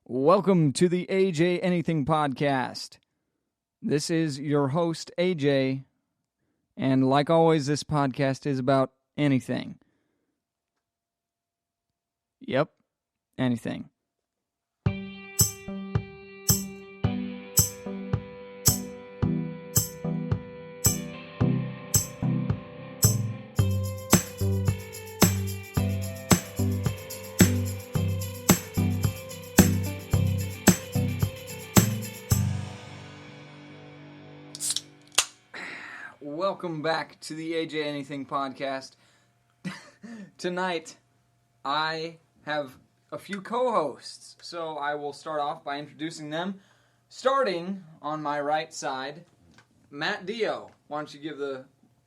Welcome to the AJ Anything Podcast. This is your host, AJ, and like always, this podcast is about anything. Yep, anything. Welcome back to the AJ Anything Podcast. Tonight, I have a few co-hosts, so I will start off by introducing them. Starting on my right side, Matt Dio. Why don't you give the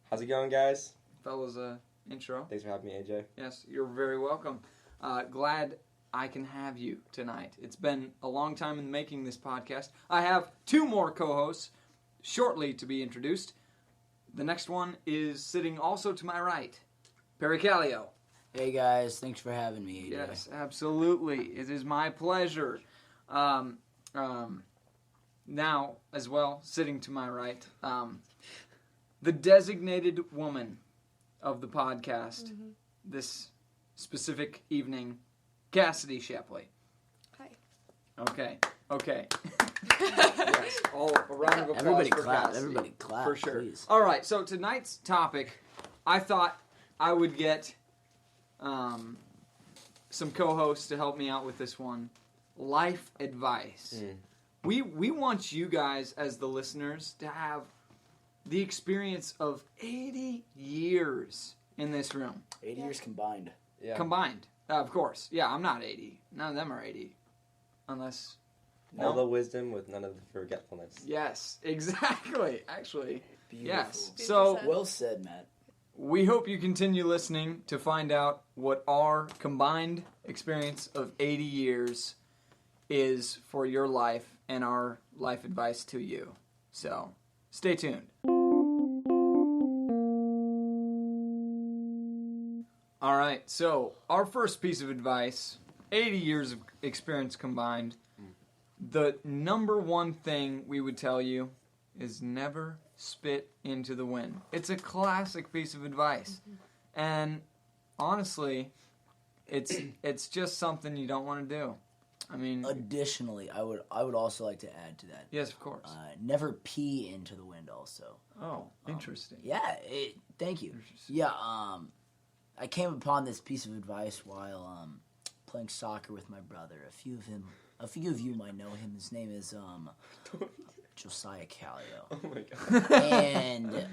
How's it going, guys? fellas a intro? Thanks for having me, AJ. Yes, you're very welcome. Glad I can have you tonight. It's been a long time in making this podcast. I have two more co-hosts shortly to be introduced. The next one is sitting also to my right, Perry Kallio. Hey guys, thanks for having me, AJ. Yes, absolutely. It is my pleasure. Now, as well, sitting to my right, the designated woman of the podcast this specific evening, Cassidy Shepley. Hi. Okay. Yes, a round of applause Everybody for clap. Cassidy. Everybody clap, For sure. please. All right, so tonight's topic, I thought I would get some co-hosts to help me out with this one. Life advice. We want you guys, as the listeners, to have the experience of 80 years in this room. 80 years combined. Yeah. Combined. Of course. Yeah, I'm not 80. None of them are 80. Unless... All the wisdom with none of the forgetfulness. Yes, exactly. Actually, Beautiful. yes. Beautiful So said. Well said, Matt. we hope you continue listening to find out what our combined experience of 80 years is for your life and our life advice to you. So stay tuned. All right, so our first piece of advice, 80 years of experience combined. The number one thing we would tell you is never spit into the wind. It's a classic piece of advice. And honestly, it's just something you don't want to do. I mean, Additionally, I would also like to add to that. yes, of course. Never pee into the wind. Also. Oh, interesting. Yeah. Thank you. Interesting. Yeah. I came upon this piece of advice while playing soccer with my brother. A few of you might know him. His name is Josiah Kallio. Oh my god. And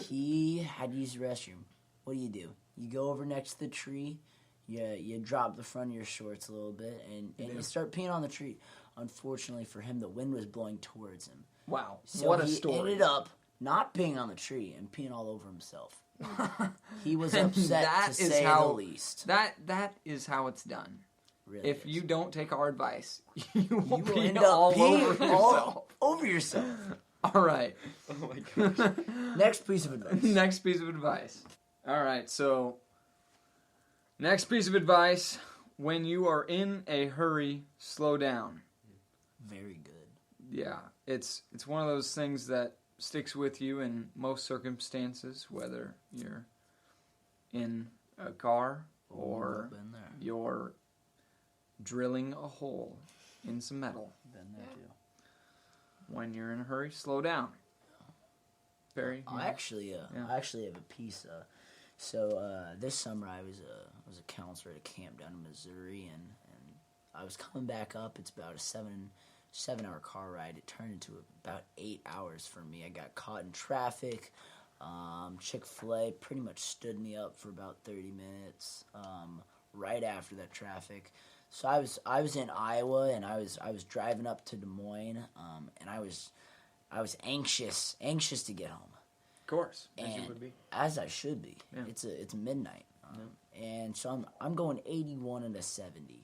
he had to use the restroom. What do? You go over next to the tree, you drop the front of your shorts a little bit, and you start peeing on the tree. Unfortunately for him, the wind was blowing towards him. Wow, So what a he story. ended up not peeing on the tree and peeing all over himself. He was upset, to say the least. That is how it's done. Really If is. you don't take our advice, you will You will pee end up all peeing over yourself. all over yourself. All right. Oh my gosh. Next piece of advice. Next piece of advice. All right, so next piece of advice, when you are in a hurry, slow down. Very good. Yeah, it's one of those things that sticks with you in most circumstances, whether you're in a car or Been there. you're drilling a hole in some metal. Been there too. When you're in a hurry, slow down. Barry? I actually have a piece. So this summer I was a counselor at a camp down in Missouri, and I was coming back up. It's about a 7-hour car ride. It turned into about 8 hours for me. I got caught in traffic. Chick-fil-A pretty much stood me up for about 30 minutes. Right after that traffic. So I was in Iowa, and I was driving up to Des Moines, and I was anxious to get home. Of course, as you And would be. as I should be. Yeah. It's midnight, and so I'm going 81 and a 70,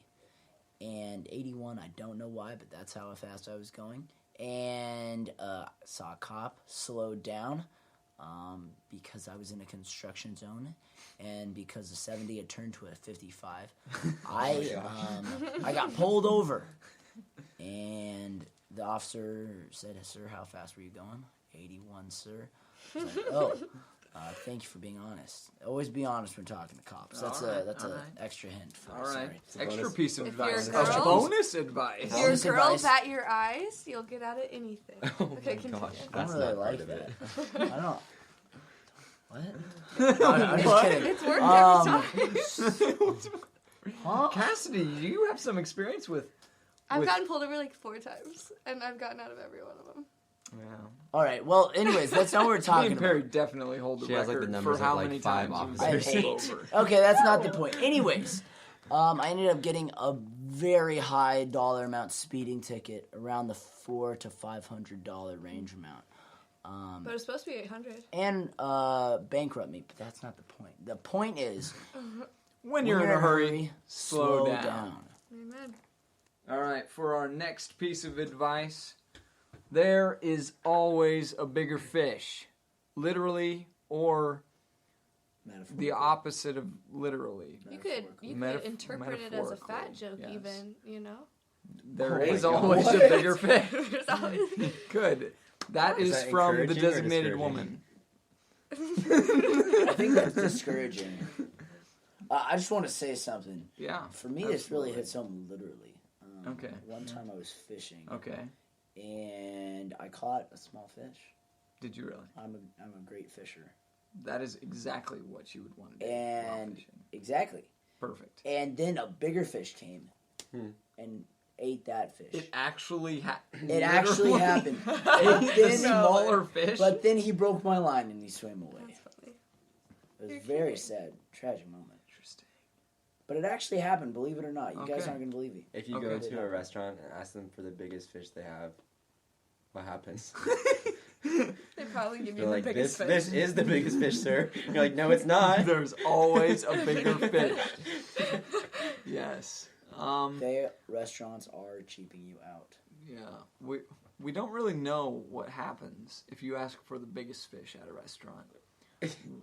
and 81 I don't know why, but that's how fast I was going. And saw a cop, slowed down. because I was in a construction zone, and because the 70 had turned to a 55, I got pulled over, and the officer said, "Sir, how fast were you going?" 81, sir. I was like, "Oh, thank you for being honest. Always be honest when talking to cops." That's All right, that's all an right. extra hint. For All right. a Extra bonus. piece of If you're a advice. girl- Bonus advice. If Bonus your girl advice. bat your eyes, you'll get out of anything. Oh Okay, my continue. gosh. I don't That's really not part like of that. it. I don't. What? I'm just What? kidding. It's worked every time. Huh? Cassidy, you have some experience with. I've with- gotten pulled over like 4 times, and I've gotten out of every one of them. Yeah. All right. Well, anyways, that's not what we're Me talking and Perry about. definitely hold the She has, like, the record numbers for of, how like, many 5 times I you've been pulled hate. over. Okay, that's not the point. Anyways, I ended up getting a very high dollar amount speeding ticket, around the $400 to $500 range amount. But it's supposed to be 800. And bankrupt me, but that's not the point. The point is, When you're in a hurry, slow down. Amen. All right, for our next piece of advice, there is always a bigger fish, literally, or Metaphor. the opposite of literally. You could interpret it as a fat joke, yes. even, you know? There Oh my is God. always What? a bigger fish. There's always- Good. That Is is that from the encouraging or designated discouraging? woman. I think that's discouraging. I just want to say something. Yeah. For me, this really absolutely. hits home literally. Okay. One time I was fishing, Okay. and I caught a small fish. Did you really? I'm a great fisher. That is exactly what you would want to do. while And fishing. exactly. Perfect. And then a bigger fish came Hmm. and ate that fish. It actually happened. It actually happened. Ate the Then- smaller fish. But then he broke my line and he swam away. That's funny. It was You're very kidding. sad, tragic moment. Interesting. But it actually happened, believe it or not. You guys Okay. aren't going to believe me. If you Okay. go to a restaurant and ask them for the biggest fish they have, what happens? They probably give you They're the like, biggest this fish. fish is the biggest fish, sir. You're like, no, it's not. There's always a bigger fish. Yes. Restaurants are cheaping you out. Yeah. We don't really know what happens if you ask for the biggest fish at a restaurant.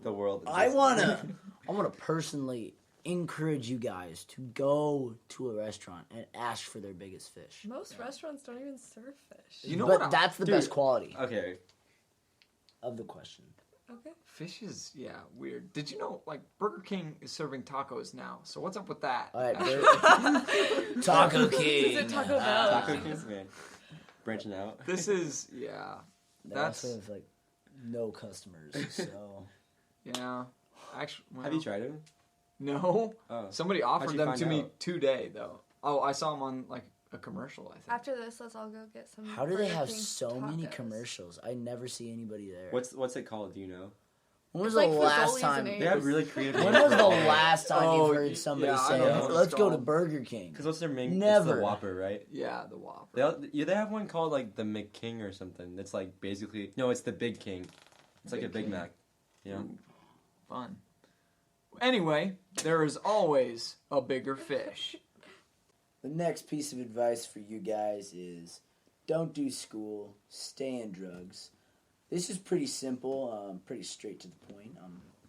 The world is I wanna personally encourage you guys to go to a restaurant and ask for their biggest fish. Most restaurants don't even serve fish. You know But what? that's the Dude. best quality Okay. of the question. Okay. Fish is, weird. Did you know, like, Burger King is serving tacos now? So what's up with that? All right, Taco King. Is it Taco Bell? Taco Kings, man. Branching out. This is, They That's- also have like no customers, so yeah. Actually, well, Have you tried them? No. Oh. Somebody How'd offered you them find to me out? today, though. Oh, I saw them on, like, a commercial, I think. After this, let's all go get some. how do they Burger have King so many tacos. commercials? I never see anybody there. What's it called? Do you know? When was It's the like last Fazoli's time? and They have really creative. When was the last time Oh, you've heard somebody yeah, I say, don't know what it's "Let's go to called. Burger King"? Because what's their main? Never. It's the Whopper, right? Yeah, the Whopper. They have one called like the McKing or something. That's like basically it's the Big King. It's like a Big King. Mac. You know. Ooh, fun. Anyway, there is always a bigger fish. The next piece of advice for you guys is don't do school, stay in drugs. This is pretty simple, pretty straight to the point.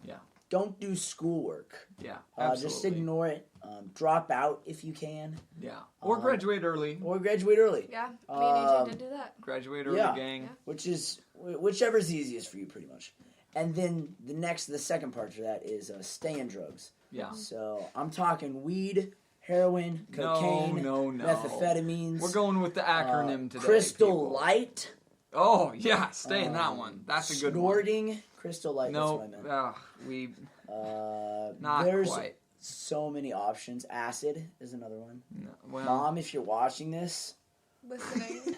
Yeah. Don't do schoolwork. Yeah, absolutely. Just ignore it. Drop out if you can. Yeah. Or graduate early. Or graduate early. Yeah, me and AJ Um, did do that. Graduate early, Yeah. gang. Yeah. Whichever's easiest for you, pretty much. And then the second part to that is stay in drugs. Yeah. So I'm talking weed, heroin, cocaine, No. methamphetamines. We're going with the acronym today. Crystal people. Light. Oh, yeah. Stay in that one. That's a good Snorting. Crystal Light. one. That's what I meant. No. We. Not There's quite. so many options. Acid is another one. No, well, Mom, if you're watching this, Listening.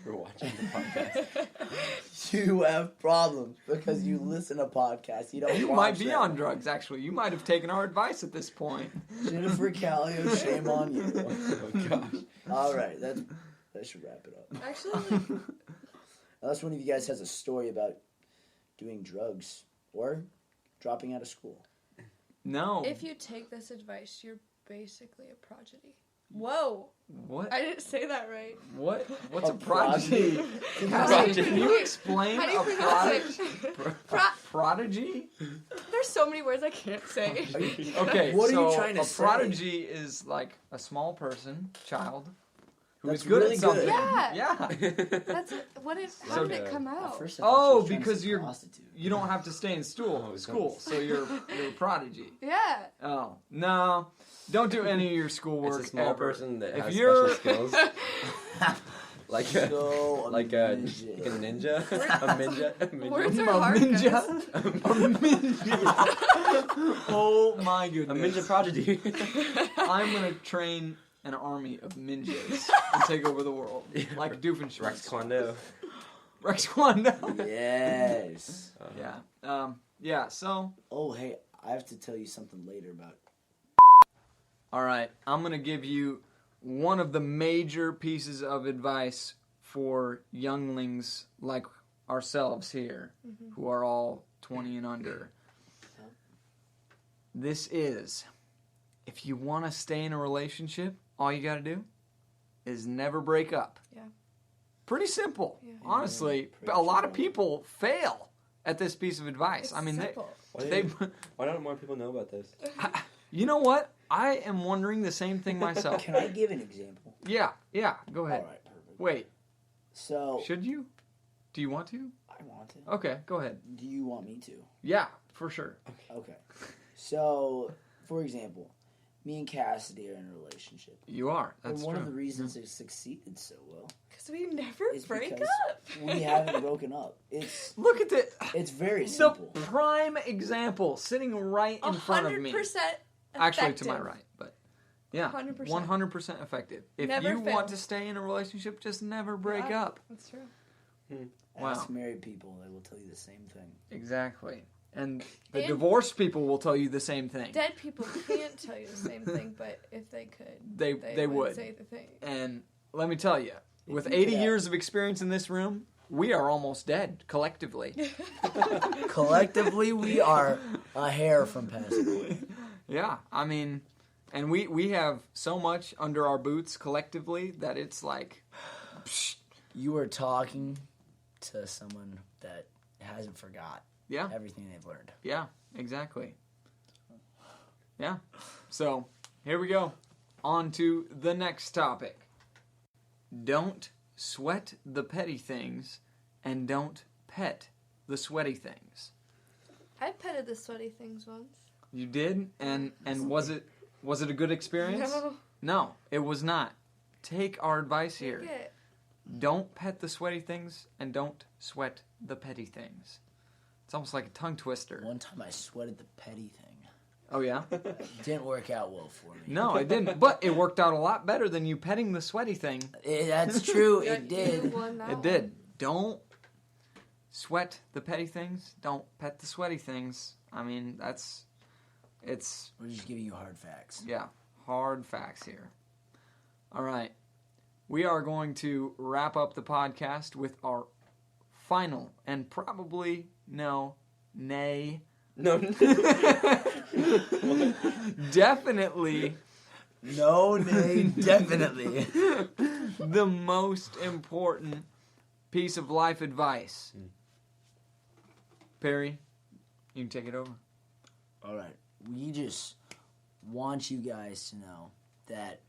We're watching the podcast. you have problems because you listen to podcasts. You don't. you watch might be them. on drugs, actually. You might have taken our advice at this point. Jennifer Kallio, shame on you. Oh gosh. All right, that should wrap it up. Actually, Unless one of you guys has a story about doing drugs or dropping out of school. No. if you take this advice, you're basically a prodigy. Whoa. What? I didn't say that right. What? What's a A prodigy? prodigy? Cassidy, can you explain How do you a pronounce prodigy? it? Prodigy? There's so many words I can't say. Okay, What are so you trying to a say? prodigy is like a small person, child, who That's is good really at something. good. Yeah. Yeah. That's what is. How So- did it come At out? first I thought Oh, she was trying to because say you're- prostitute. You don't have to stay in school, so you're a prodigy. Yeah. Oh no! Don't do any of your It's schoolwork. a small ever. person that If has you're- special skills. Like a, So like a ninja. A ninja. Words A are hard, ninja. guys. A ninja. Oh my A goodness! ninja prodigy. I'm gonna train an army of ninjas and take over the world, like Doofenshmirtz. Rex Kwando. Rex Kwando. Yes. Yeah. Yeah. So, Oh, hey, I have to tell you something later about. all right, I'm gonna give you one of the major pieces of advice for younglings like ourselves here, who are all 20 and under. This is, if you want to stay in a relationship, all you got to do is never break up. Yeah. Pretty simple. Yeah. Honestly, Pretty a lot of simple. people fail at this piece of advice. It's I mean, simple. they Why don't more people know about this? you know what? I am wondering the same thing myself. Can I give an example? Yeah, go All ahead. right, perfect. Wait, So should you? Do you want to? I want to. Okay, go ahead. Do you want me to? Yeah, for sure. Okay. So, for example, me and Cassidy are in a relationship. You are. That's and one true. of the reasons it succeeded so well Because we never is break because up. we haven't broken up. It's Look at very the simple. prime example sitting right in front of me. 100% Actually, to my effective. right, but yeah, 100%. 100% effective. If Never you fail. want to stay in a relationship, just never break Yeah. up. That's true. Wow. Ask married people; they will tell you the same thing. Exactly. And the And- divorced people will tell you the same thing. Dead people can't tell you the same thing, but if they could, They would. say the thing. And let me tell you, with you 80 could years of experience in this room, we are almost dead collectively. Collectively, we are a hair from passing away. Yeah, I mean, and we have so much under our boots collectively that it's like, psh, You are talking to someone that hasn't forgot yeah, everything they've learned. yeah, exactly. Yeah. So, here we go. On to the next topic. Don't sweat the petty things and don't pet the sweaty things. I petted the sweaty things once. You did? And was it a good experience? No. No, it was not. Take our advice here. Take it. Don't pet the sweaty things and don't sweat the petty things. It's almost like a tongue twister. One time I sweated the petty thing. Oh, yeah? It didn't work out well for me. No, it didn't. But it worked out a lot better than you petting the sweaty thing. That's true. Yeah, It did. you won that It one. did. Don't sweat the petty things. Don't pet the sweaty things. I mean, it's, We're just giving you hard facts. yeah, hard facts here. All right. We are going to wrap up the podcast with our final and probably nay, No. definitely No, nay, definitely. the most important piece of life advice. Perry, you can take it over. All right. We just want you guys to know that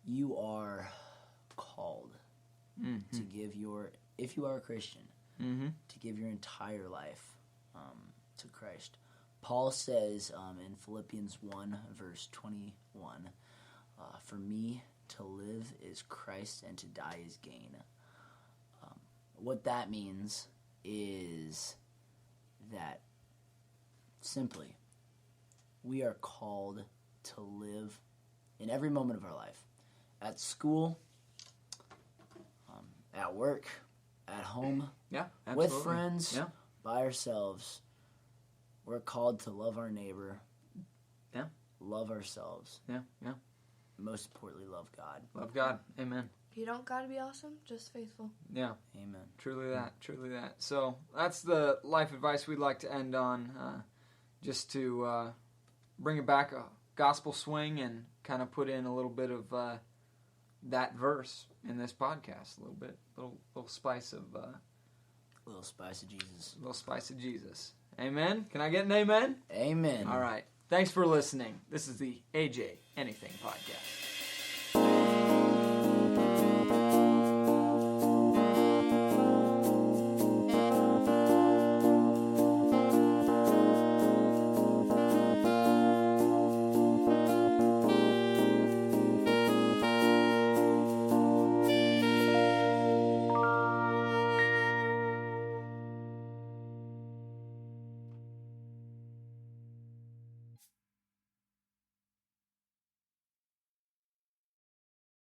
you are called to give your, if you are a Christian, to give your entire life to Christ. Paul says in Philippians 1, verse 21, for me to live is Christ and to die is gain. What that means is that simply we are called to live in every moment of our life. At school, at work, at home, Yeah, with absolutely. friends, Yeah. by ourselves. We're called to love our neighbor. Yeah. Love ourselves. Yeah, yeah. Most importantly, love God. Love God. Amen. You don't gotta be awesome, just faithful. Yeah, Amen. truly that. Truly that. So that's the life advice we'd like to end on. Just to bring it back gospel swing and kind of put in a little bit of that verse in this podcast. A little spice of Little spice of Jesus. little spice of Jesus. Amen. Can I get an amen? Amen. All right. Thanks for listening. This is the AJ Anything Podcast.